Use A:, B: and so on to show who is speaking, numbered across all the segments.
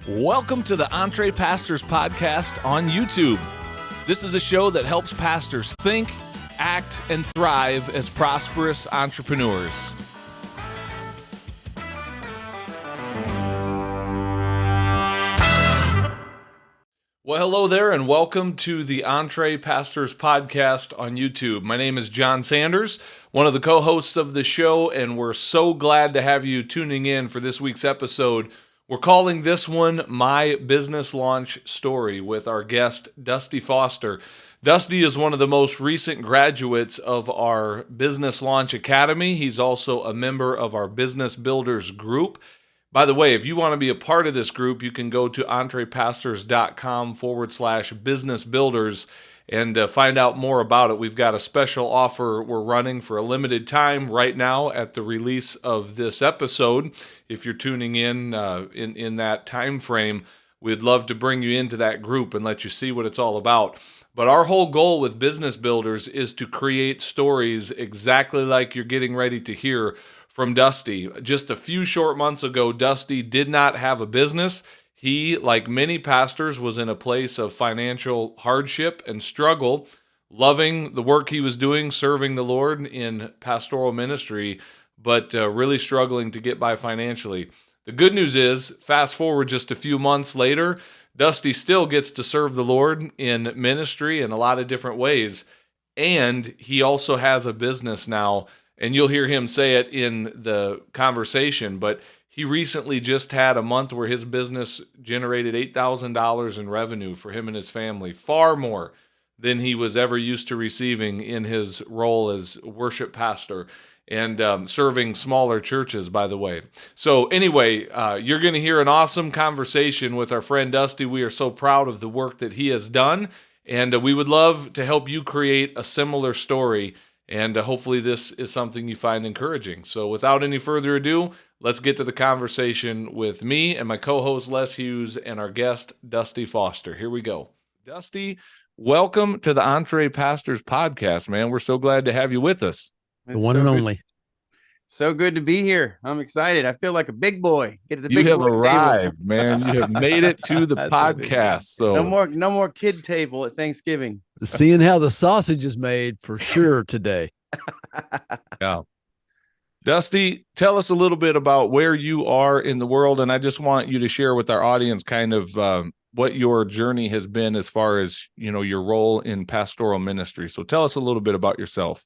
A: Welcome to the EntrePastors Podcast on YouTube. This is a show that helps pastors think, act, and thrive as prosperous entrepreneurs. Well, hello there, and welcome to the EntrePastors Podcast on YouTube. My name is Jon Sanders, one of the co-hosts of the show, and we're so glad to have you tuning in for this week's episode. We're calling this one My Business Launch Story with our guest, Dusty Foster. Dusty is one of the most recent graduates of our Business Launch Academy. He's also a member of our Business Builders group. By the way, if you want to be a part of this group, you can go to entrepastors.com/business builders and find out more about it. We've got a special offer we're running for a limited time right now at the release of this episode. If you're tuning in that time frame, we'd love to bring you into that group and let you see what it's all about. But our whole goal with Business Builders is to create stories exactly like you're getting ready to hear from Dusty. Just a few short months ago, Dusty did not have a business. He, like many pastors, was in a place of financial hardship and struggle, loving the work he was doing, serving the Lord in pastoral ministry, but really struggling to get by financially. The good news is, fast forward just a few months later, Dusty still gets to serve the Lord in ministry in a lot of different ways, and he also has a business now, and you'll hear him say it in the conversation, but he recently just had a month where his business generated $8,000 in revenue for him and his family, far more than he was ever used to receiving in his role as worship pastor and serving smaller churches, by the way. So anyway, you're going to hear an awesome conversation with our friend Dusty. We are so proud of the work that he has done, and we would love to help you create a similar story. And hopefully this is something you find encouraging. So without any further ado, let's get to the conversation with me and my co-host Les Hughes and our guest, Dusty Foster. Here we go. Dusty, welcome to the EntrePastors Podcast, man. We're so glad to have you with us.
B: The one and only. So good to be here. I'm excited. I feel like a big boy.
A: Get to the big boy table. You have arrived, man. You have made it to the podcast. So
B: no more kid table at Thanksgiving.
C: Seeing how the sausage is made for sure today.
A: Yeah. Dusty, tell us a little bit about where you are in the world, and I just want you to share with our audience kind of what your journey has been as far as, your role in pastoral ministry. So tell us a little bit about yourself.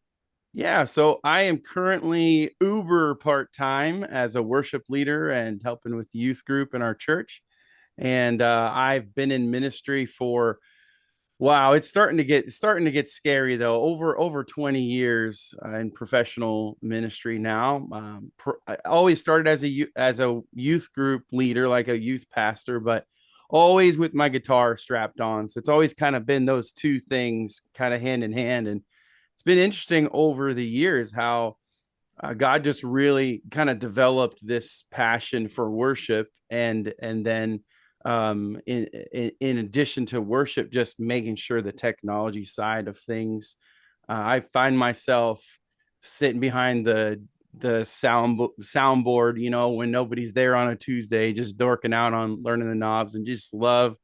B: Yeah, so I am currently uber part-time as a worship leader and helping with the youth group in our church. And I've been in ministry for, wow, it's starting to get scary though. Over 20 years in professional ministry now. I always started as a youth group leader, like a youth pastor, but always with my guitar strapped on. So it's always kind of been those two things kind of hand in hand. And it's been interesting over the years how God just really kind of developed this passion for worship, and then in addition to worship, just making sure the technology side of things. I find myself sitting behind the soundboard, when nobody's there on a Tuesday, just dorking out on learning the knobs, and just love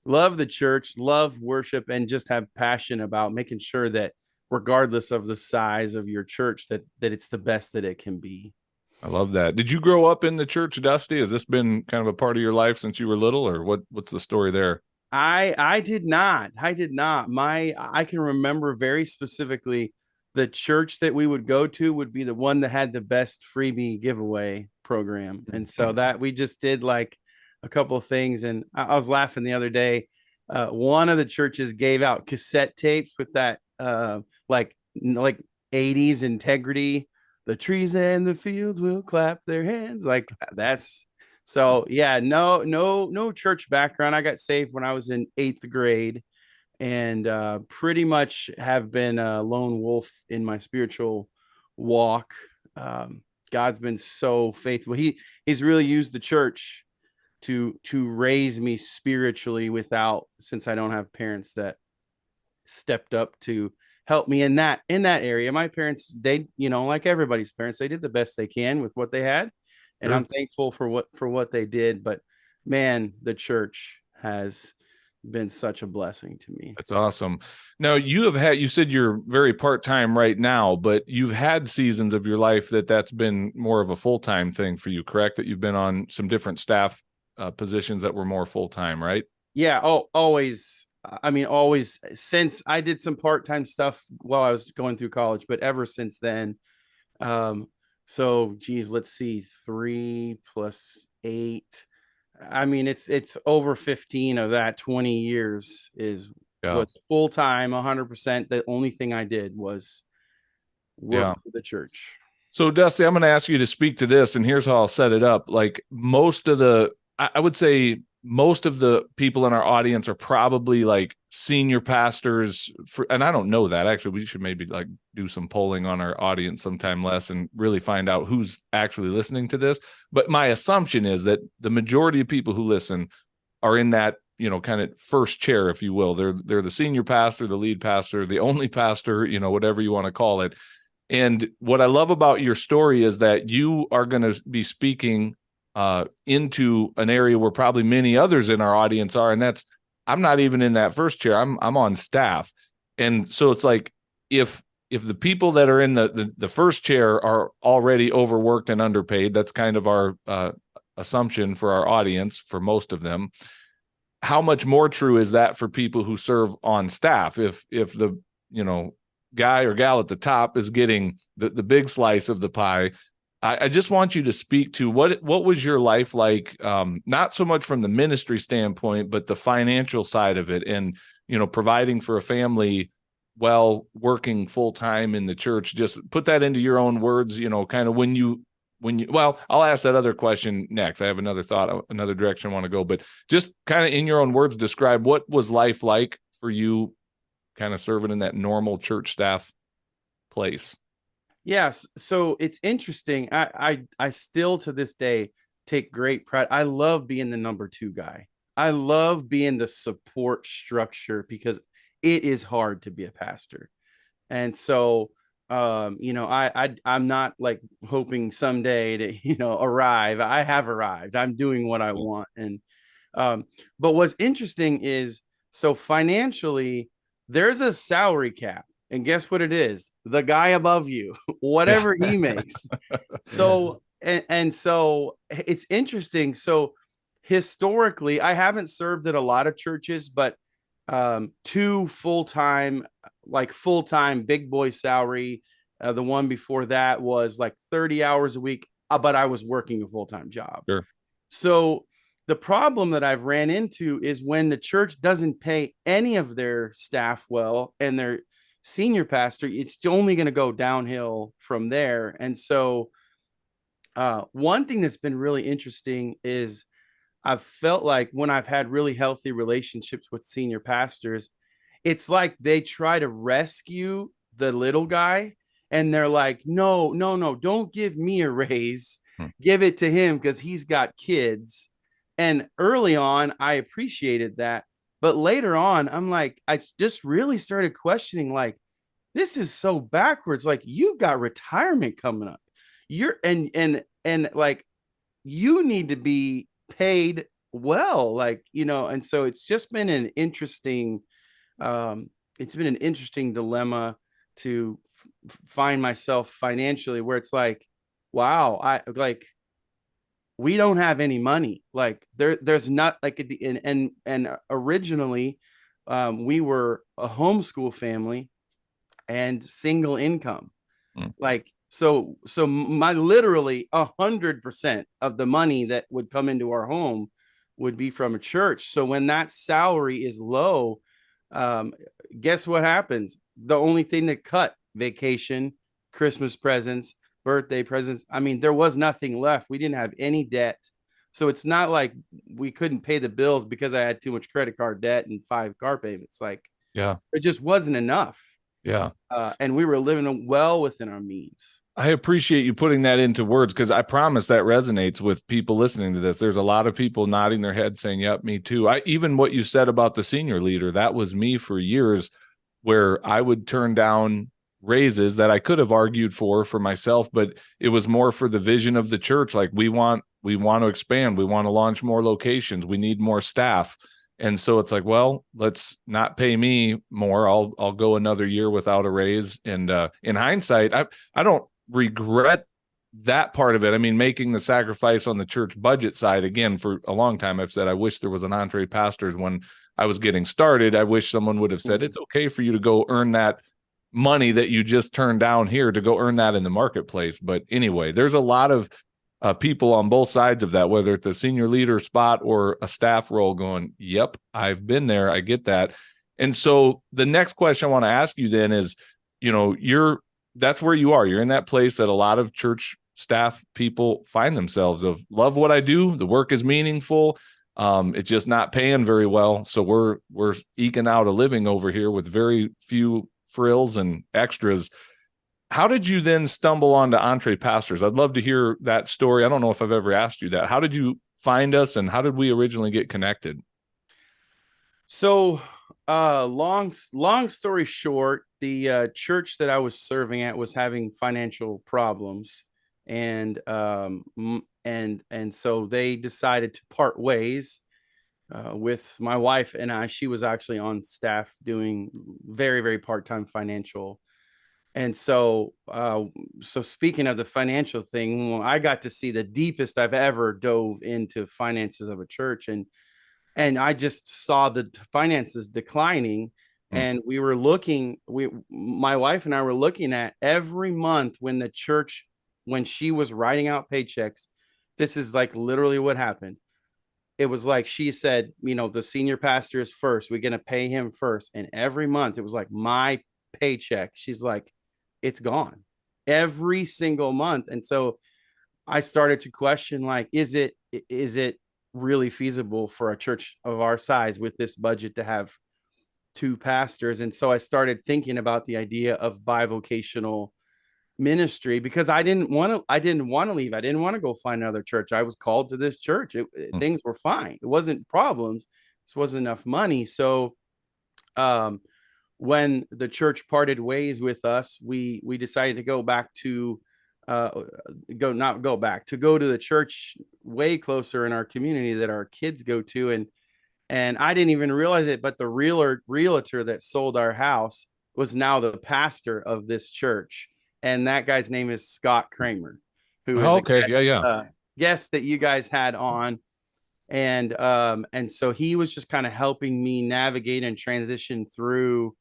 B: the church, love worship, and just have passion about making sure that regardless of the size of your church, that it's the best that it can be.
A: I love that. Did you grow up in the church, Dusty? Has this been kind of a part of your life since you were little, or what's the story there?
B: I did not. I can remember very specifically the church that we would go to would be the one that had the best freebie giveaway program. And so that we just did like a couple of things. And I was laughing the other day. One of the churches gave out cassette tapes with that like 80s integrity, the trees and the fields will clap their hands, like that's. So yeah, no church background. I got saved when I was in 8th grade, and pretty much have been a lone wolf in my spiritual walk. God's been so faithful. He's really used the church to raise me spiritually since I don't have parents that stepped up to help me in that area. My parents, they, like everybody's parents, they did the best they can with what they had. And I'm thankful for what they did. But Man, the church has been such a blessing to me.
A: That's awesome. Now you said you're very part-time right now, but you've had seasons of your life that's been more of a full-time thing for you, correct? That you've been on some different staff positions that were more full-time, right?
B: Yeah. Oh, always. I mean, always since I did some part-time stuff while I was going through college, but ever since then. Um, so geez, let's see, 3 plus 8. I mean, it's over 15 of that 20 years
A: Yeah.
B: was full time, 100%. The only thing I did was work
A: Yeah.
B: for the church.
A: So, Dusty, I'm going to ask you to speak to this, and here's how I'll set it up. Like I would say most of the people in our audience are probably like senior pastors, and I don't know that. Actually, we should maybe like do some polling on our audience sometime, Les, and really find out who's actually listening to this. But my assumption is that the majority of people who listen are in that, kind of first chair, if you will. They're the senior pastor, the lead pastor, the only pastor, whatever you want to call it. And what I love about your story is that you are going to be speaking into an area where probably many others in our audience are, and that's I'm not even in that first chair. I'm on staff, and so it's like if the people that are in the first chair are already overworked and underpaid, that's kind of our assumption for our audience for most of them. How much more true is that for people who serve on staff? If the guy or gal at the top is getting the big slice of the pie. I just want you to speak to what was your life like, not so much from the ministry standpoint, but the financial side of it, and providing for a family while working full time in the church. Just put that into your own words, kind of when you well, I'll ask that other question next. I have another thought, another direction I want to go, but just kind of in your own words, describe what was life like for you kind of serving in that normal church staff place.
B: Yes. So it's interesting. I still to this day take great pride. I love being the number 2 guy. I love being the support structure because it is hard to be a pastor. And so I'm not like hoping someday to, arrive. I have arrived. I'm doing what I want. And but what's interesting is so financially, there's a salary cap. And guess what it is? The guy above you, whatever he makes. So and so it's interesting. So historically, I haven't served at a lot of churches, but 2 full-time big boy salary. The one before that was like 30 hours a week, but I was working a full-time job.
A: Sure.
B: So the problem that I've ran into is when the church doesn't pay any of their staff well and their senior pastor, it's only going to go downhill from there. And so one thing that's been really interesting is I've felt like when I've had really healthy relationships with senior pastors, it's like they try to rescue the little guy and they're like, no, no, no, don't give me a raise. Give it to him because he's got kids. And early on, I appreciated that. But later on, I'm like, I just really started questioning, like, this is so backwards. Like, you've got retirement coming up. You're and like you need to be paid well, like, and so it's just been an interesting dilemma to find myself financially where it's like, wow, I like we don't have any money. Like there's not like at the and originally we were a homeschool family and single income. Like so my literally 100% of the money that would come into our home would be from a church. So when that salary is low, guess what happens? The only thing that cut: vacation, Christmas presents, birthday presents. I mean, there was nothing left. We didn't have any debt. So it's not like we couldn't pay the bills because I had too much credit card debt and 5 car payments. Like,
A: Yeah.
B: it just wasn't enough.
A: Yeah.
B: And we were living well within our means.
A: I appreciate you putting that into words because I promise that resonates with people listening to this. There's a lot of people nodding their head saying, yep, me too. Even what you said about the senior leader, that was me for years, where I would turn down raises that I could have argued for myself, but it was more for the vision of the church. Like, we want we want to expand. We want to launch more locations. We need more staff. And so it's like, well, let's not pay me more. I'll go another year without a raise. And in hindsight, I don't regret that part of it. I mean, making the sacrifice on the church budget side, again, for a long time, I've said, I wish there was an EntrePastors when I was getting started. I wish someone would have said, it's okay for you to go earn that money that you just turned down here to go earn that in the marketplace. But anyway, there's a lot of people on both sides of that, whether it's a senior leader spot or a staff role, going, yep, I've been there. I get that. And so the next question I want to ask you then is, that's where you are. You're in that place that a lot of church staff people find themselves of, love what I do. The work is meaningful. It's just not paying very well. So we're eking out a living over here with very few frills and extras. How did you then stumble onto EntrePastors? I'd love to hear that story. I don't know if I've ever asked you that. How did you find us, and how did we originally get connected?
B: So, long story short, the church that I was serving at was having financial problems, and so they decided to part ways with my wife and I. She was actually on staff doing very, very part-time financial. And so, speaking of the financial thing, well, I got to see the deepest I've ever dove into finances of a church, and I just saw the finances declining. And my wife and I were looking at every month when the church, when she was writing out paychecks, this is like literally what happened. It was like she said, the senior pastor is first. We're going to pay him first. And every month it was like my paycheck. She's like, it's gone every single month. And so I started to question, like, is it really feasible for a church of our size with this budget to have two pastors? And so I started thinking about the idea of bivocational ministry, because I didn't want to leave. I didn't want to go find another church. I was called to this church. Things were fine. It wasn't problems. This wasn't enough money. So, when the church parted ways with us, we decided to go back to go to the church way closer in our community that our kids go to. And I didn't even realize it, but the realtor that sold our house was now the pastor of this church. And that guy's name is Scott Kramer, who is a guest that you guys had on. And so he was just kind of helping me navigate and transition through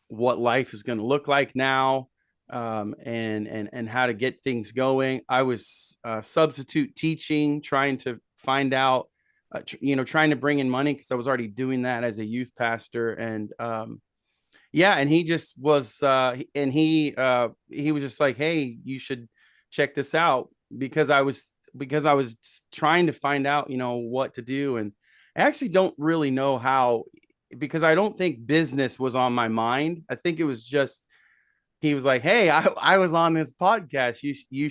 B: what life is going to look like now, and how to get things going. I was substitute teaching, trying to find out, trying to bring in money, because I was already doing that as a youth pastor. And and he just was, he was just like, hey, you should check this out, because I was trying to find out, what to do. And I actually don't really know how, because I don't think business was on my mind. I think it was just, he was like, hey, I was on this podcast. You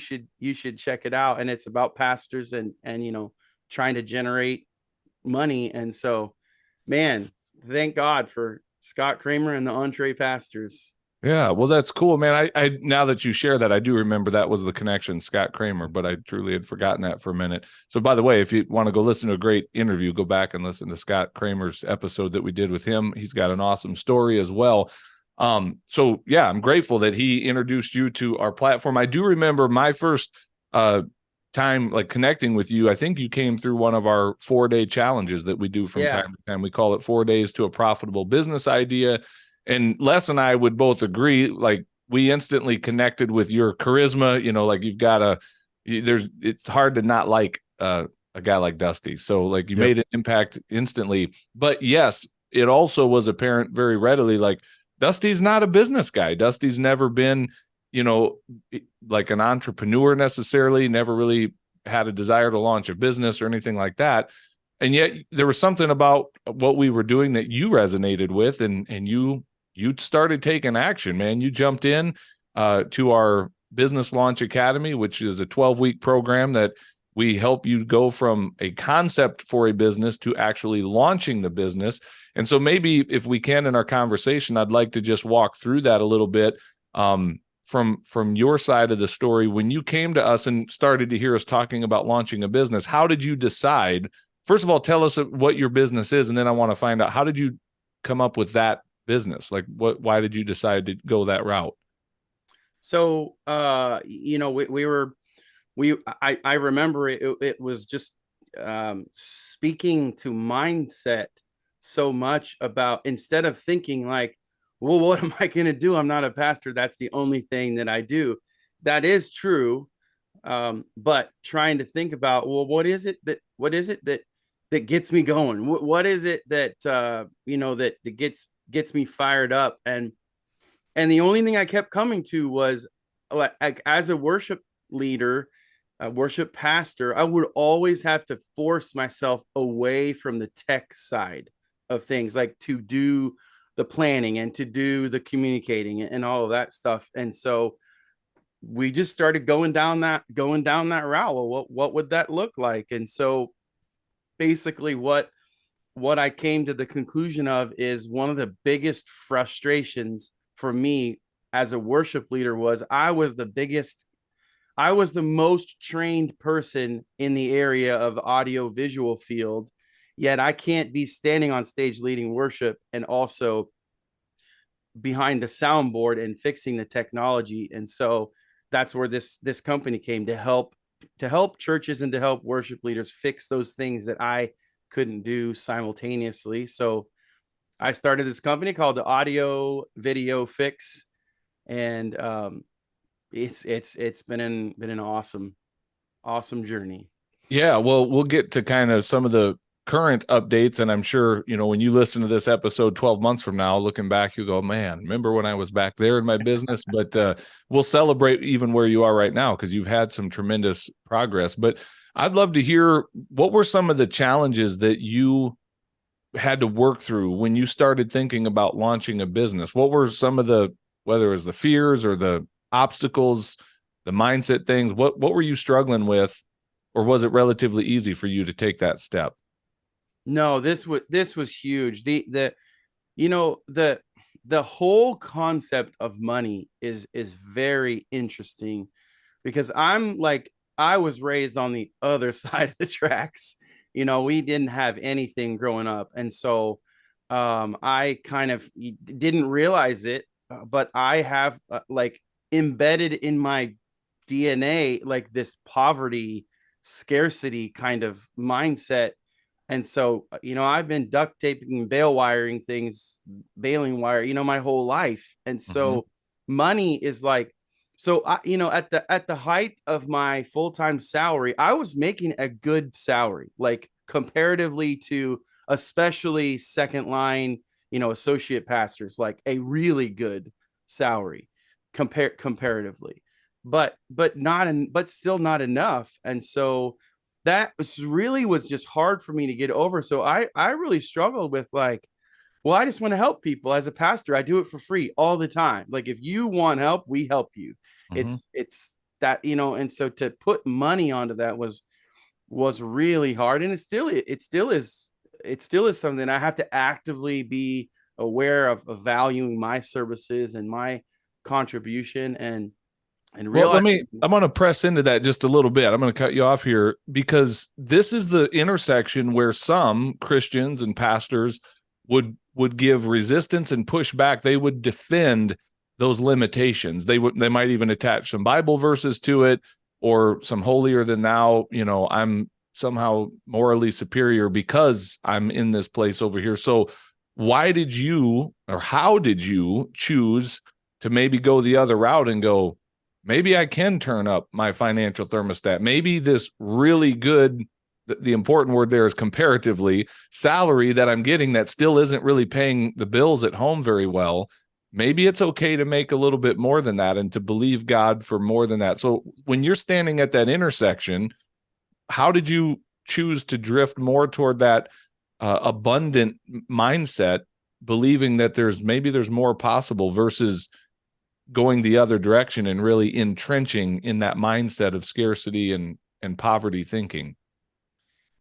B: should check it out. And it's about pastors and trying to generate money. And so, man, thank God for Scott Kramer and the EntrePastors.
A: Yeah, well, that's cool, man. I now that you share that, I do remember that was the connection, Scott Kramer, but I truly had forgotten that for a minute. So, by the way, if you want to go listen to a great interview, go back and listen to Scott Kramer's episode that we did with him. He's got an awesome story as well. So yeah, I'm grateful that he introduced you to our platform. I do remember my first time like connecting with you. I think you came through one of our 4-day challenges that we do from time to time. We call it 4 days to a profitable business idea. And Les and I would both agree, like, we instantly connected with your charisma. Like, you've got it's hard to not like a guy like Dusty. So like, you made an impact instantly. But yes, it also was apparent very readily, like, Dusty's not a business guy. Dusty's never been, like an entrepreneur necessarily, never really had a desire to launch a business or anything like that. And yet there was something about what we were doing that you resonated with, and you started taking action, man. You jumped in to our Business Launch Academy, which is a 12-week program that we help you go from a concept for a business to actually launching the business. And so maybe if we can in our conversation, I'd like to just walk through that a little bit. from your side of the story, when you came to us and started to hear us talking about launching a business, how did you decide? First of all, tell us what your business is, and then I want to find out, how did you come up with that business? Like, why did you decide to go that route?
B: So, I remember it was just speaking to mindset so much about, instead of thinking like, well, what am I going to do? I'm not a pastor. That's the only thing that I do. That is true. But trying to think about, well, what is it that gets me going? What is it that, that gets me fired up? And the only thing I kept coming to was, like, as a worship leader, a worship pastor, I would always have to force myself away from the tech side of things, like to do the planning and to do the communicating and all of that stuff. And so we just started going down that route. Well, what would that look like? And so basically what I came to the conclusion of is, one of the biggest frustrations for me as a worship leader was, I was the most trained person in the area of audio visual field, yet I can't be standing on stage leading worship and also behind the soundboard and fixing the technology. And so that's where this company came, to help churches and to help worship leaders fix those things that I couldn't do simultaneously. So I started this company called the Audio Video Fix, and it's been an awesome journey.
A: Yeah, well, we'll get to kind of some of the current updates, and I'm sure, when you listen to this episode 12 months from now, looking back, you go, man, remember when I was back there in my business? But we'll celebrate even where you are right now, because you've had some tremendous progress. But I'd love to hear, what were some of the challenges that you had to work through when you started thinking about launching a business? What were some of the, whether it was the fears or the obstacles, the mindset things, what were you struggling with? Or was it relatively easy for you to take that step?
B: No, this was huge. You know, the whole concept of money is very interesting, because I was raised on the other side of the tracks. We didn't have anything growing up, and so I kind of didn't realize it, but I have, like, embedded in my DNA, like, this poverty, scarcity kind of mindset. And so, I've been duct taping, baling wire, my whole life. And
A: Mm-hmm.
B: so money is like, so at the height of my full-time salary, I was making a good salary, like, comparatively to, especially second line, associate pastors, like a really good salary comparatively, but still not enough. And so that was just hard for me to get over. So I really struggled with, like, well, I just want to help people. As a pastor, I do it for free all the time. Like, if you want help, we help you.
A: Mm-hmm.
B: It's that, and so to put money onto that was really hard. And it still is something I have to actively be aware of valuing my services and my contribution, and
A: Well,
B: realize.
A: I'm going to press into that just a little bit. I'm going to cut you off here, because this is the intersection where some Christians and pastors would give resistance and push back. They would defend those limitations. They might even attach some Bible verses to it, or some holier than thou, I'm somehow morally superior because I'm in this place over here. So why did you, or how did you choose to maybe go the other route and go, maybe I can turn up my financial thermostat? Maybe this really good, the important word there is comparatively, salary that I'm getting that still isn't really paying the bills at home very well. Maybe it's okay to make a little bit more than that and to believe God for more than that. So when you're standing at that intersection, how did you choose to drift more toward that abundant mindset, believing that there's more possible, versus going the other direction and really entrenching in that mindset of scarcity and poverty thinking?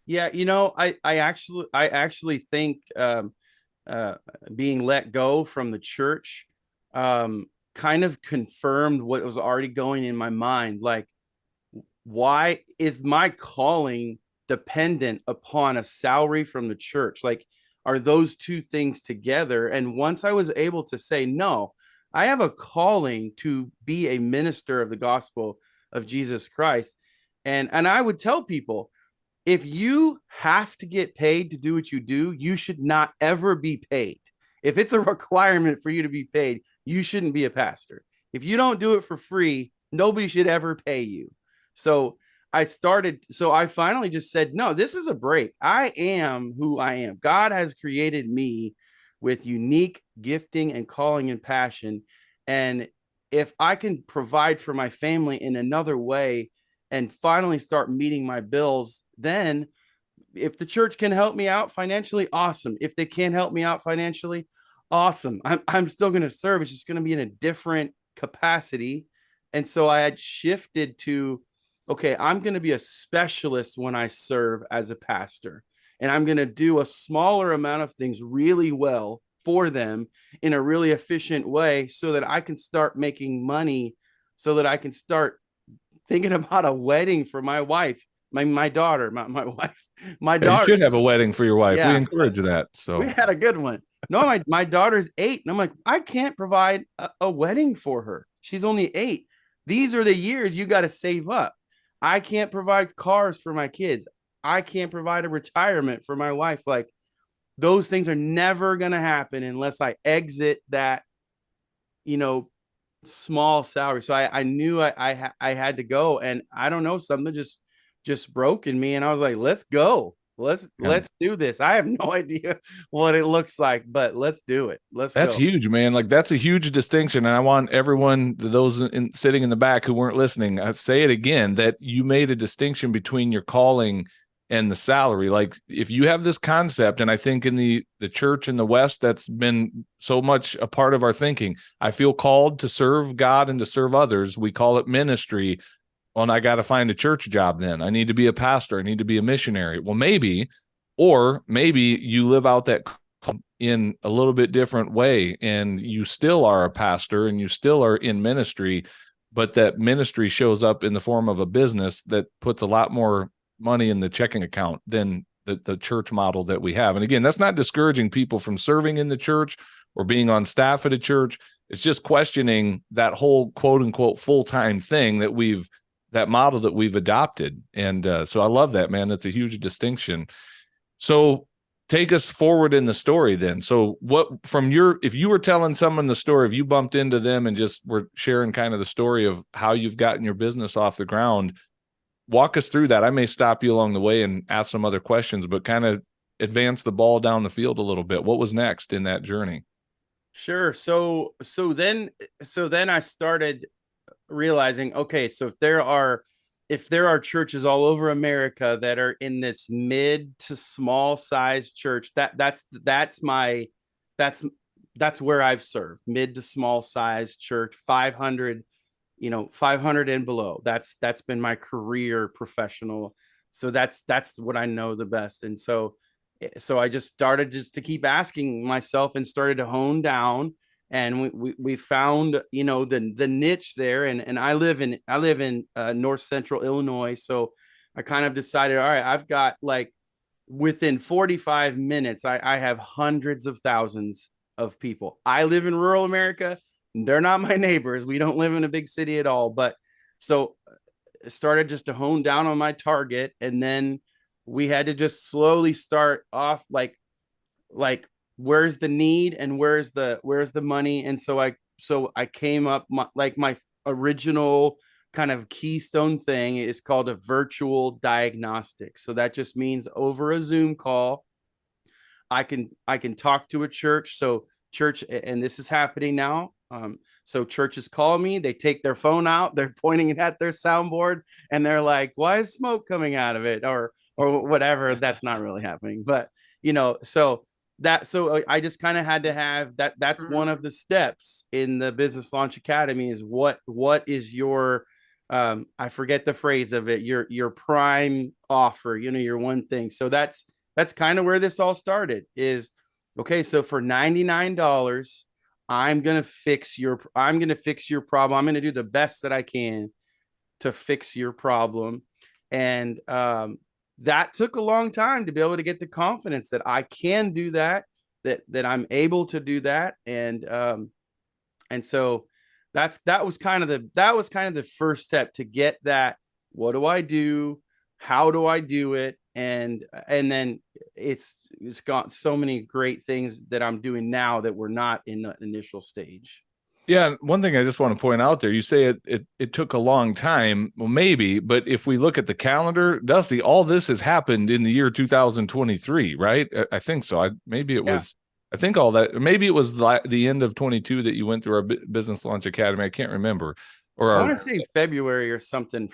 B: Yeah, I actually think, being let go from the church, kind of confirmed what was already going in my mind. Like, why is my calling dependent upon a salary from the church? Like, are those two things together? And once I was able to say, no, I have a calling to be a minister of the gospel of Jesus Christ. And I would tell people, if you have to get paid to do what you do, you should not ever be paid. If it's a requirement for you to be paid, you shouldn't be a pastor. If you don't do it for free, nobody should ever pay you. So I finally just said, no, this is a break. I am who I am. God has created me with unique gifting and calling and passion. And if I can provide for my family in another way and finally start meeting my bills, then if the church can help me out financially, awesome. If they can't help me out financially, awesome. I'm still going to serve. It's just going to be in a different capacity. And so I had shifted to, okay, I'm going to be a specialist when I serve as a pastor. And I'm going to do a smaller amount of things really well for them in a really efficient way so that I can start making money, so that I can start thinking about a wedding for my wife, my daughter, my wife, my
A: You
B: daughter.
A: should have a wedding for your wife. We
B: Yeah,
A: encourage that. So
B: we had a good one. No, my daughter's 8, and I'm like, I can't provide a wedding for her. She's only 8. These are the years you got to save up. I can't provide cars for my kids. I can't provide a retirement for my wife. Like, those things are never gonna happen unless I exit that, you know, small salary. So I knew I had to go, and I don't know, something just broke in me, and I was like, let's go. Let's do this. I have no idea what it looks like, but let's do it.
A: that's
B: Go.
A: huge, man. Like that's a huge distinction. And I want everyone, those sitting in the back who weren't listening, I say it again, that you made a distinction between your calling and the salary. Like if you have this concept, and I think in the church in the West, that's been so much a part of our thinking. I feel called to serve God and to serve others. We call it ministry. Well, and I got to find a church job then. I need to be a pastor. I need to be a missionary. Well, maybe, or maybe you live out that in a little bit different way and you still are a pastor and you still are in ministry, but that ministry shows up in the form of a business that puts a lot more money in the checking account than the church model that we have. And again, that's not discouraging people from serving in the church or being on staff at a church. It's just questioning that whole quote unquote full-time thing that model that we've adopted. And so I love that, man. That's a huge distinction. So take us forward in the story then. So if you were telling someone the story, if you bumped into them and just were sharing kind of the story of how you've gotten your business off the ground, walk us through that. I may stop you along the way and ask some other questions, but kind of advance the ball down the field a little bit. What was next in that journey?
B: Sure. So then I started realizing, okay, so if there are churches all over America that are in this mid to small size church, that's where I've served. Mid to small size church, 500, 500 and below. That's been my career professional. So that's what I know the best. And so I just started just to keep asking myself and started to hone down, and we found, the niche there. And I live in north central Illinois. So I kind of decided, all right, I've got, like, within 45 minutes, I have hundreds of thousands of people. I live in rural America. They're not my neighbors. We don't live in a big city at all. But so started just to hone down on my target, and then we had to just slowly start off, like where's the need and where's the money. And so I came up, my original kind of keystone thing is called a virtual diagnostic. So that just means over a Zoom call, I can talk to a church. So church, and this is happening now. So churches call me, they take their phone out, they're pointing it at their soundboard, and they're like, why is smoke coming out of it? Or whatever. That's not really happening. But so I just kind of had to have that. That's one of the steps in the Business Launch Academy, is what is your I forget the phrase of it, your prime offer, your one thing. So that's kind of where this all started is, okay, so for $99, I'm going to fix your problem. I'm going to do the best that I can to fix your problem. And that took a long time to be able to get the confidence that I can do that, that I'm able to do that. And so that was kind of the first step to get that. What do I do? How do I do it? And then it's got so many great things that I'm doing now that were not in the initial stage.
A: Yeah, one thing I just want to point out there, you say it took a long time. Well, maybe, but if we look at the calendar, Dusty, all this has happened in the year 2023, right? I think so. I think all that, maybe it was the end of 22 that you went through our Business Launch Academy. I can't remember. Or
B: I want to say February or something.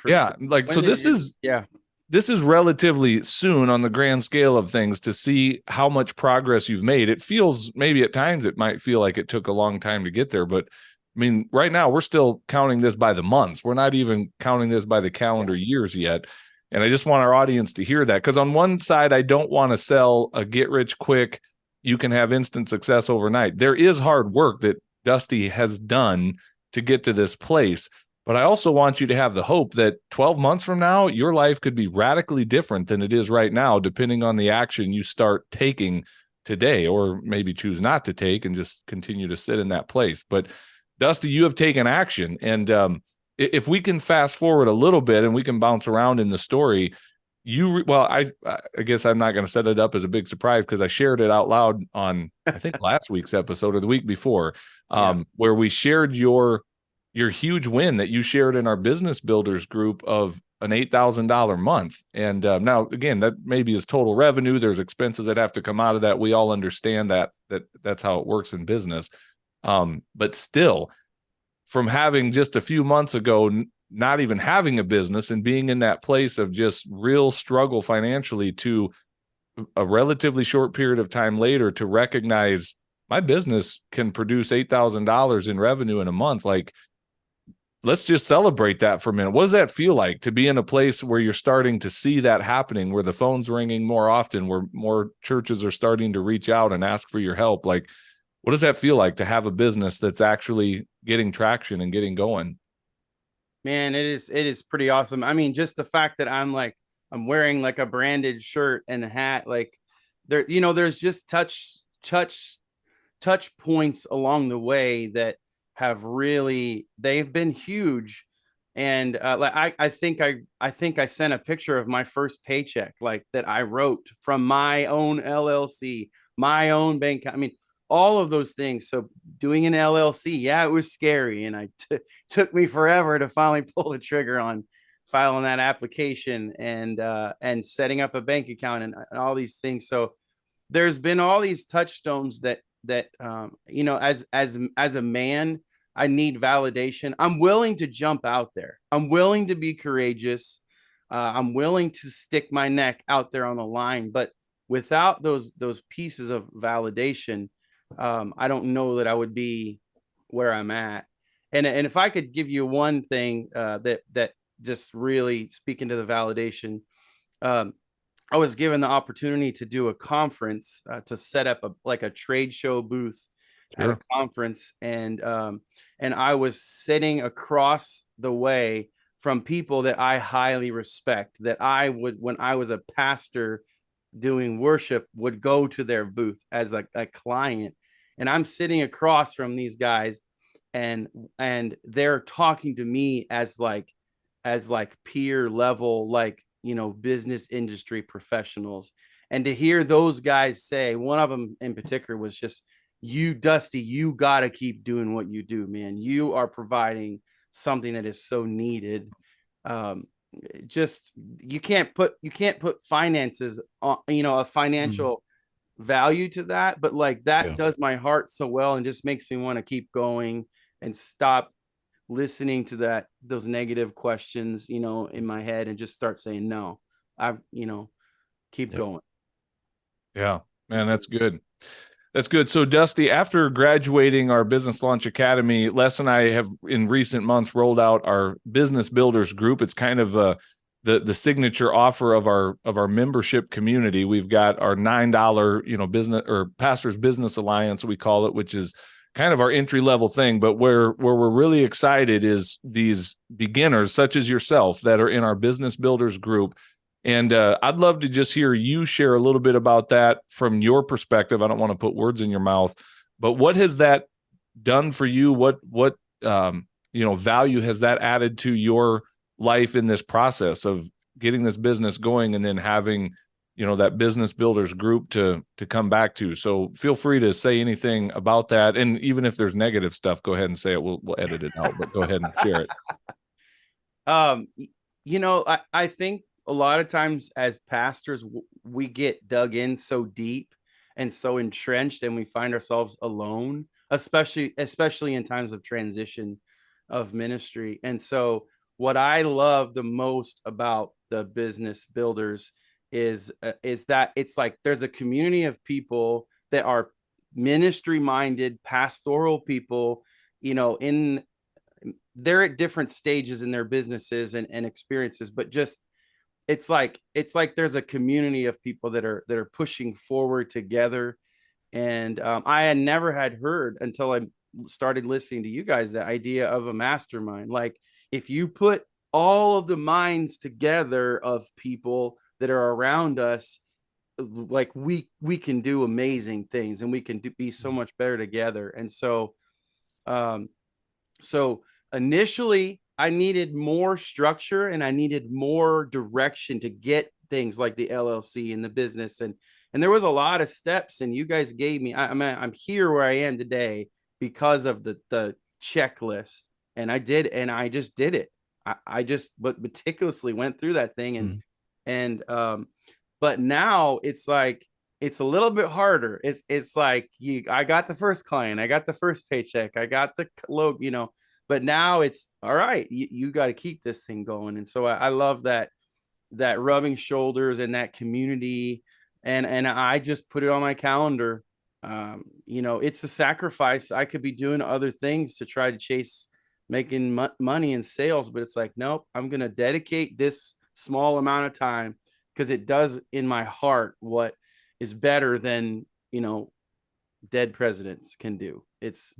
A: This is relatively soon on the grand scale of things to see how much progress you've made. It feels, maybe at times it might feel like it took a long time to get there, but I mean, right now we're still counting this by the months. We're not even counting this by the calendar years yet. And I just want our audience to hear that, because on one side, I don't want to sell a get rich quick, you can have instant success overnight. There is hard work that Dusty has done to get to this place. But I also want you to have the hope that 12 months from now, your life could be radically different than it is right now, depending on the action you start taking today, or maybe choose not to take and just continue to sit in that place. But Dusty, you have taken action. And if we can fast forward a little bit and we can bounce around in the story, I guess I'm not going to set it up as a big surprise because I shared it out loud on, I think, last week's episode or the week before, where we shared your huge win that you shared in our business builders group of an $8,000 month. And now, again, that maybe is total revenue. There's expenses that have to come out of that. We all understand that's how it works in business. But still, from having just a few months ago, not even having a business and being in that place of just real struggle financially, to a relatively short period of time later to recognize my business can produce $8,000 in revenue in a month. Like, let's just celebrate that for a minute. What does that feel like to be in a place where you're starting to see that happening, where the phone's ringing more often, where more churches are starting to reach out and ask for your help? Like, what does that feel like to have a business that's actually getting traction and getting going?
B: Man, it is pretty awesome. I mean, just the fact that I'm wearing like a branded shirt and a hat, like there's just touch points along the way that they've been huge. And I think I sent a picture of my first paycheck, like, that I wrote from my own LLC, my own bank. I mean, all of those things. So doing an LLC, yeah, it was scary, and took me forever to finally pull the trigger on filing that application and setting up a bank account and all these things. So there's been all these touchstones that as a man, I need validation. I'm willing to jump out there. I'm willing to be courageous. I'm willing to stick my neck out there on the line. But without those pieces of validation, I don't know that I would be where I'm at. And if I could give you one thing that just really speaking to the validation, I was given the opportunity to do a conference, to set up a trade show booth at a conference, and I was sitting across the way from people that I highly respect, that I would, when I was a pastor doing worship, would go to their booth as a client. And I'm sitting across from these guys, and they're talking to me as peer level, business industry professionals. And to hear those guys say, one of them in particular was just, "You, Dusty, you got to keep doing what you do, man. You are providing something that is so needed." Just, you can't put finances on, a financial value to that, but that does my heart so well, and just makes me want to keep going and stop listening to those negative questions, in my head, and just start saying, no, keep going.
A: Yeah, man, that's good. That's good. So, Dusty, after graduating our Business Launch Academy, Les and I have in recent months rolled out our Business Builders group. It's kind of the signature offer of our membership community. We've got our $9, business, or Pastors Business Alliance, we call it, which is kind of our entry level thing, but where we're really excited is these beginners such as yourself that are in our business builders group. And I'd love to just hear you share a little bit about that from your perspective. I don't want to put words in your mouth, but what has that done for you? What value has that added to your life in this process of getting this business going and then having that business builders group to come back to? So feel free to say anything about that, and even if there's negative stuff, go ahead and say it. We'll edit it out, but go ahead and share it.
B: I think a lot of times as pastors, we get dug in so deep and so entrenched, and we find ourselves alone, especially in times of transition of ministry. And so what I love the most about the business builders is that it's like there's a community of people that are ministry minded, pastoral people, they're at different stages in their businesses and experiences, but just it's like there's a community of people that are pushing forward together. And I had never had heard until I started listening to you guys the idea of a mastermind. Like, if you put all of the minds together of people that are around us, like we can do amazing things, and we can be so much better together. And so so initially I needed more structure and I needed more direction to get things like the LLC and the business. And there was a lot of steps, and you guys gave me, I'm here where I am today because of the checklist. And I just did it. I just meticulously went through that thing. But now it's like, it's a little bit harder. It's like I got the first client, I got the first paycheck, I got the load, but now it's all right. You got to keep this thing going. And so I love that rubbing shoulders and that community. And I just put it on my calendar. It's a sacrifice. I could be doing other things to try to chase making money and sales, but it's like, nope, I'm going to dedicate this small amount of time because it does in my heart what is better than dead presidents can do. It's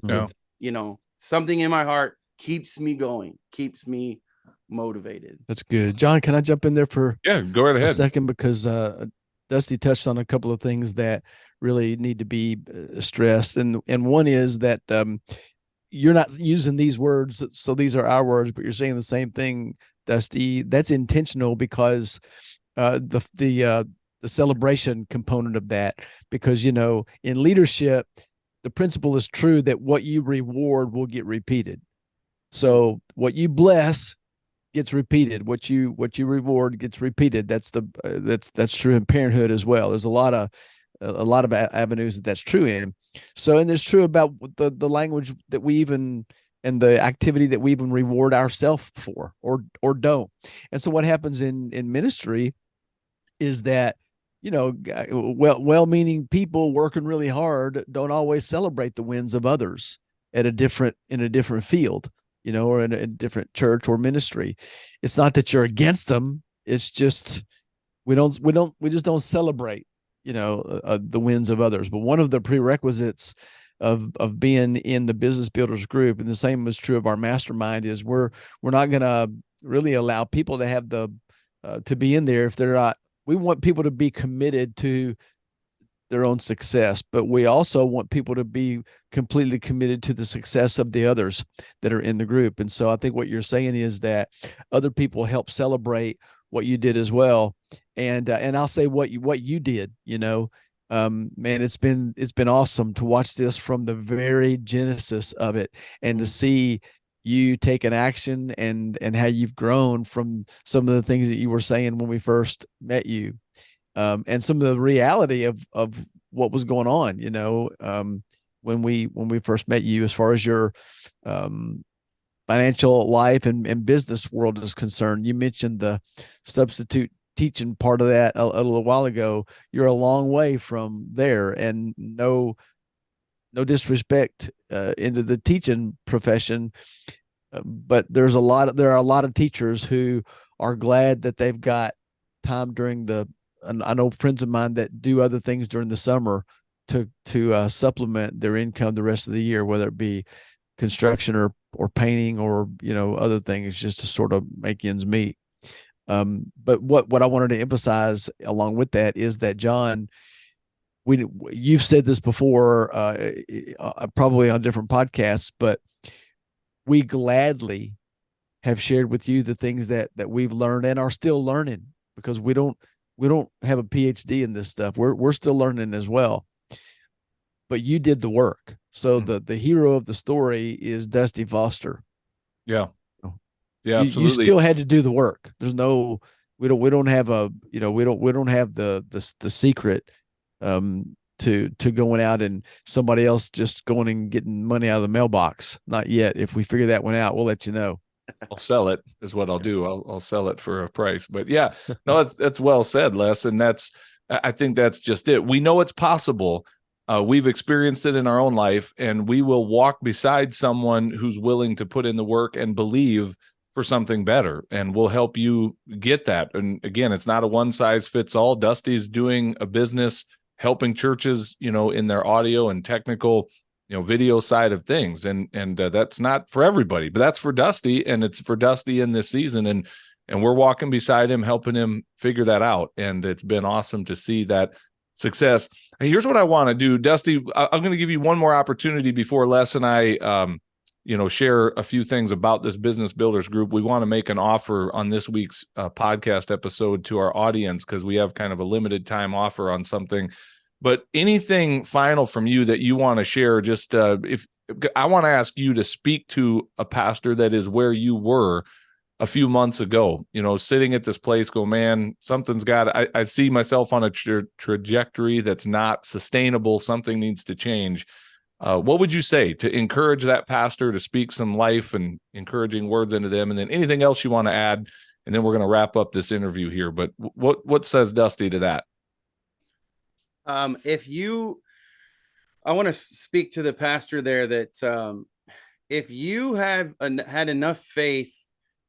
B: something in my heart keeps me going, keeps me motivated.
C: That's good. Jon, can I jump in there for
A: go right ahead
C: a second? Because Dusty touched on a couple of things that really need to be stressed. And one is that you're not using these words, so these are our words, but you're saying the same thing, Dusty. That's intentional because the celebration component of that, because in leadership, the principle is true that what you reward will get repeated. So what you bless gets repeated. What you reward gets repeated. That's true in parenthood as well. There's a lot of avenues that's true in. So, and it's true about the language that we even, and the activity that we even reward ourselves for or don't. And so what happens in ministry is that well-meaning people working really hard don't always celebrate the wins of others in a different field, or in a different church or ministry. It's not that you're against them. It's just we just don't celebrate the wins of others. But one of the prerequisites of being in the business builders group, and the same is true of our mastermind, is we're not going to really allow people to have to be in there if they're not. We want people to be committed to their own success, but we also want people to be completely committed to the success of the others that are in the group. And so I think what you're saying is that other people help celebrate what you did as well. And I'll say what you did, man, it's been awesome to watch this from the very genesis of it, and to see you take an action and how you've grown from some of the things that you were saying when we first met you, and some of the reality of what was going on, when we first met you, as far as your financial life and business world is concerned. You mentioned the substitute teaching part of that a little while ago. You're a long way from there, and no disrespect into the teaching profession, but there are a lot of teachers who are glad that they've got time during and I know friends of mine that do other things during the summer to supplement their income the rest of the year, whether it be construction or painting or other things, just to sort of make ends meet. But what I wanted to emphasize along with that is that, Jon, you've said this before, probably on different podcasts, but we gladly have shared with you the things that we've learned and are still learning, because we don't have a PhD in this stuff. We're still learning as well. But you did the work. So the hero of the story is Dusty Foster.
A: Yeah. Yeah,
C: You
A: absolutely.
C: still had to do the work. There's no, we don't have a, we don't have the secret to going out and somebody else just going and getting money out of the mailbox. Not yet. If we figure that one out, we'll let you know.
A: I'll sell it is what I'll do. I'll sell it for a price. But yeah, no, that's well said, Les. And I think that's just it. We know it's possible. We've experienced it in our own life, and we will walk beside someone who's willing to put in the work and believe for something better, and we'll help you get that. And again, it's not a one size fits all. Dusty's doing a business helping churches, in their audio and technical, video side of things. And that's not for everybody, but that's for Dusty, and it's for Dusty in this season. And we're walking beside him, helping him figure that out. And it's been awesome to see that success. And here's what I want to do, Dusty. I'm going to give you one more opportunity before Les and I, share a few things about this Business Builders Group. We want to make an offer on this week's podcast episode to our audience, because we have kind of a limited time offer on something. But anything final from you that you want to share? Just if I want to ask you to speak to a pastor that is where you were a few months ago, sitting at this place, go, man, something's I see myself on a trajectory that's not sustainable. Something needs to change. What would you say to encourage that pastor to speak some life and encouraging words into them? And then anything else you want to add, and then we're going to wrap up this interview here. But what says Dusty to that?
B: I want to speak to the pastor there that if you have had enough faith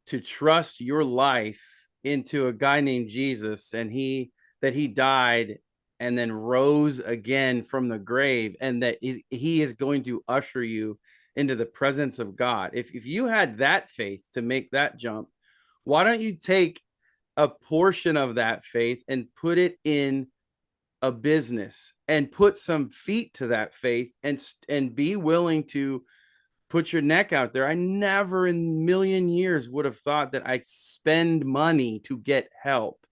B: to trust your life into a guy named Jesus, and he died and then rose again from the grave, and that he is going to usher you into the presence of God. If you had that faith to make that jump, why don't you take a portion of that faith and put it in a business and put some feet to that faith, and be willing to put your neck out there? I never in a million years would have thought that I'd spend money to get help,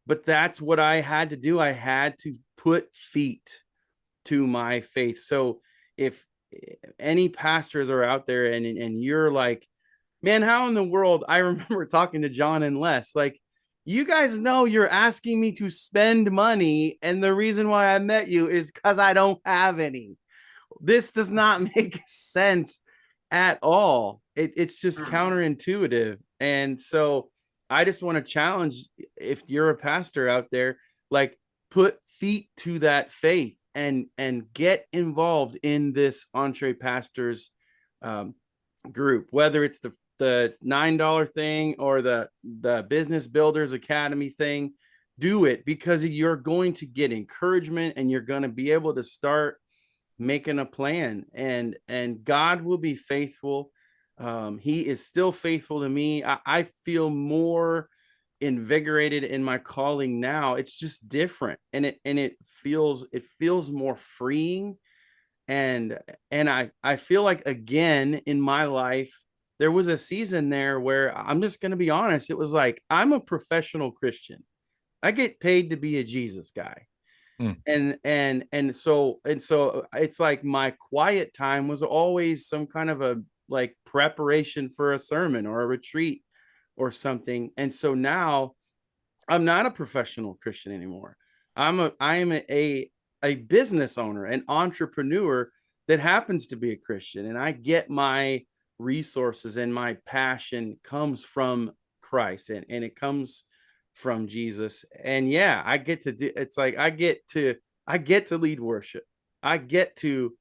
B: but that's what I had to do. I had to put feet to my faith. So if any pastors are out there and you're like, man, how in the world? I remember talking to Jon and Les, like, you guys know you're asking me to spend money, and the reason why I met you is because I don't have any. This does not make sense at all. It's just counterintuitive. And so I just want to challenge, if you're a pastor out there, like, put feet to that faith and get involved in this EntrePastors group, whether it's the $9 thing or the Business Builders Academy thing. Do it, because you're going to get encouragement, and you're going to be able to start making a plan, and God will be faithful. He is still faithful to me. I feel more invigorated in my calling now. It's just different, and it feels more freeing. And I feel like, again, in my life, there was a season there where, I'm just going to be honest, it was like, I'm a professional Christian. I get paid to be a Jesus guy. And so it's like my quiet time was always some kind of a, like, preparation for a sermon or a retreat or something. And so now I'm not a professional Christian anymore. I am a business owner, an entrepreneur that happens to be a Christian, and I get my resources and my passion comes from Christ, and it comes from Jesus. And yeah, I get to do, it's like I get to lead worship. I get to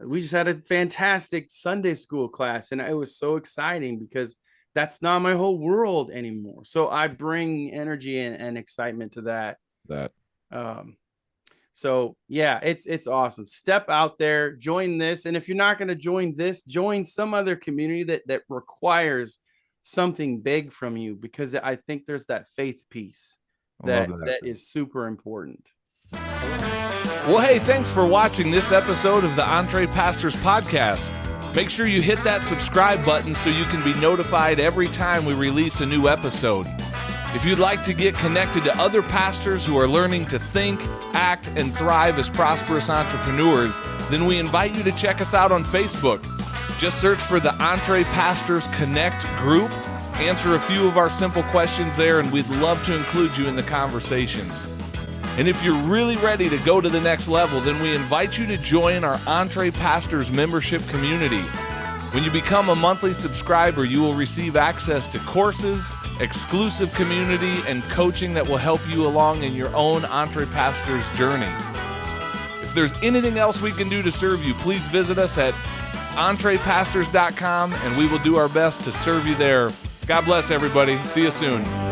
B: we just had a fantastic Sunday school class, and it was so exciting because that's not my whole world anymore. So I bring energy and excitement to that.
A: That.
B: Um, So yeah, it's awesome. Step out there, join this. And if you're not going to join this, join some other community that requires something big from you, because I think there's that faith piece that is super important.
A: Well, hey, thanks for watching this episode of the EntrePastors Podcast. Make sure you hit that subscribe button so you can be notified every time we release a new episode. If you'd like to get connected to other pastors who are learning to think, act, and thrive as prosperous entrepreneurs, then we invite you to check us out on Facebook. Just search for the EntrePastors Connect group, answer a few of our simple questions there, and we'd love to include you in the conversations. And if you're really ready to go to the next level, then we invite you to join our EntrePastors membership community. When you become a monthly subscriber, you will receive access to courses, exclusive community, and coaching that will help you along in your own EntrePastors journey. If there's anything else we can do to serve you, please visit us at EntrePastors.com, and we will do our best to serve you there. God bless everybody. See you soon.